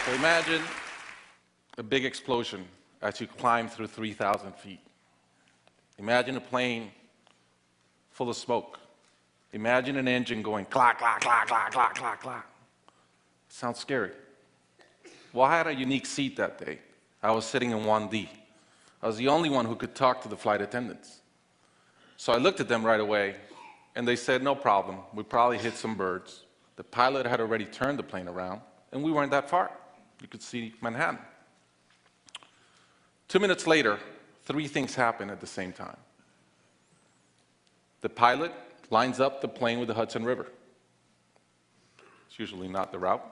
So imagine a big explosion as you climb through 3,000 feet. Imagine a plane full of smoke. Imagine an engine going clack, clack, clack, clack, clack, clack, clack. Sounds scary. Well, I had a unique seat that day. I was sitting in 1D. I was the only one who could talk to the flight attendants. So I looked at them right away, and they said, no problem. We probably hit some birds. The pilot had already turned the plane around, and we weren't that far. You could see Manhattan. 2 minutes later, 3 things happened at the same time. The pilot lines up the plane with the Hudson River. It's usually not the route.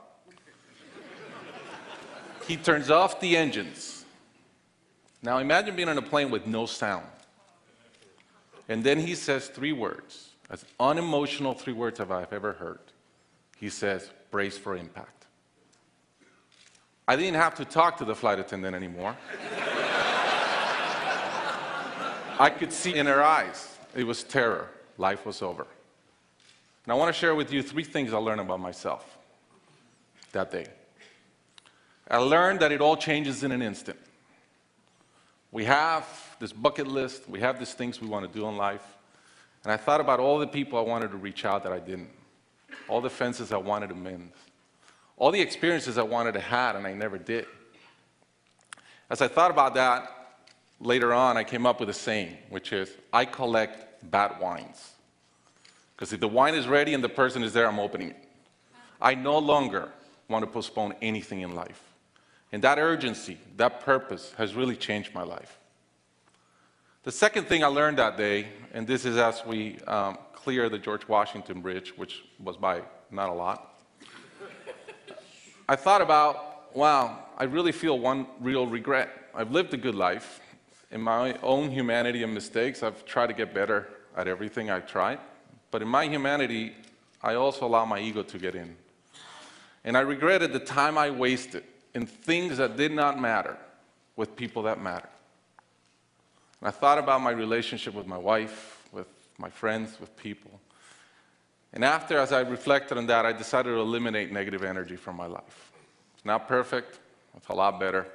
He turns off the engines. Now imagine being on a plane with no sound. And then he says 3 words, as unemotional 3 words as I've ever heard. He says, brace for impact. I didn't have to talk to the flight attendant anymore. I could see in her eyes, it was terror. Life was over. And I want to share with you 3 things I learned about myself that day. I learned that it all changes in an instant. We have this bucket list, we have these things we want to do in life, and I thought about all the people I wanted to reach out that I didn't, all the fences I wanted to mend, all the experiences I wanted to have and I never did. As I thought about that, later on I came up with a saying, which is, I collect bad wines. Because if the wine is ready and the person is there, I'm opening it. I no longer want to postpone anything in life. And that urgency, that purpose has really changed my life. The second thing I learned that day, and this is as we clear the George Washington Bridge, which was by not a lot, I thought about, wow, I really feel one real regret. I've lived a good life. In my own humanity and mistakes, I've tried to get better at everything I've tried. But in my humanity, I also allow my ego to get in. And I regretted the time I wasted in things that did not matter with people that matter. And I thought about my relationship with my wife, with my friends, with people. And after, as I reflected on that, I decided to eliminate negative energy from my life. It's not perfect. It's a lot better.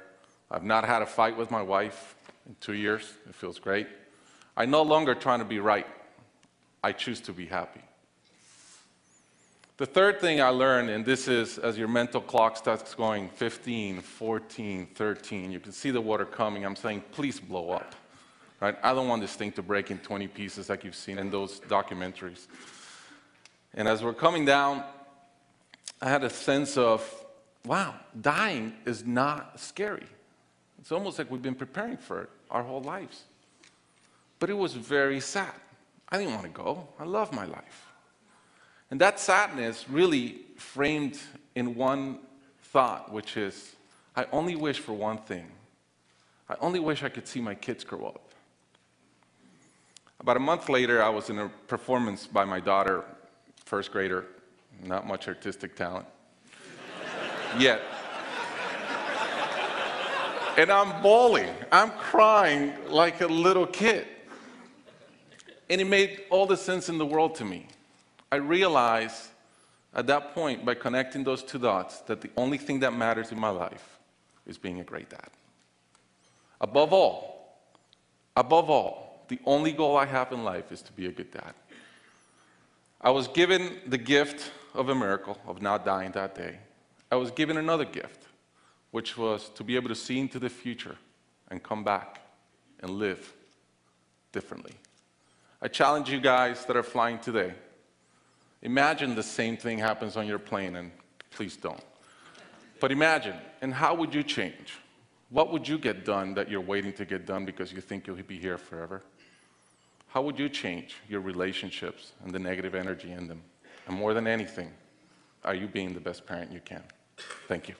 I've not had a fight with my wife in 2 years. It feels great. I'm no longer trying to be right. I choose to be happy. The third thing I learned, and this is as your mental clock starts going 15, 14, 13, you can see the water coming. I'm saying, please blow up. Right? I don't want this thing to break in 20 pieces like you've seen in those documentaries. And as we're coming down, I had a sense of, wow, dying is not scary. It's almost like we've been preparing for it our whole lives. But it was very sad. I didn't want to go. I love my life. And that sadness really framed in one thought, which is, I only wish for one thing. I only wish I could see my kids grow up. About a month later, I was in a performance by my daughter, first grader, not much artistic talent, yet. And I'm bawling, I'm crying like a little kid. And it made all the sense in the world to me. I realized at that point, by connecting those 2 dots, that the only thing that matters in my life is being a great dad. Above all, the only goal I have in life is to be a good dad. I was given the gift of a miracle of not dying that day. I was given another gift, which was to be able to see into the future and come back and live differently. I challenge you guys that are flying today. Imagine the same thing happens on your plane, and please don't. But imagine, and how would you change? What would you get done that you're waiting to get done because you think you'll be here forever? How would you change your relationships and the negative energy in them? And more than anything, are you being the best parent you can? Thank you.